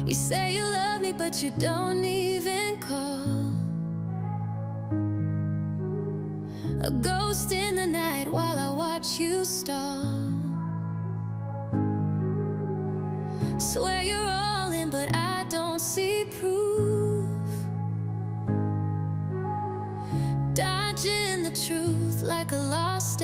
You say you love me, but you don't even call. A ghost in the night while I watch you stall. Swear you're all in, but I don't see proof. Dodging the truth like a lost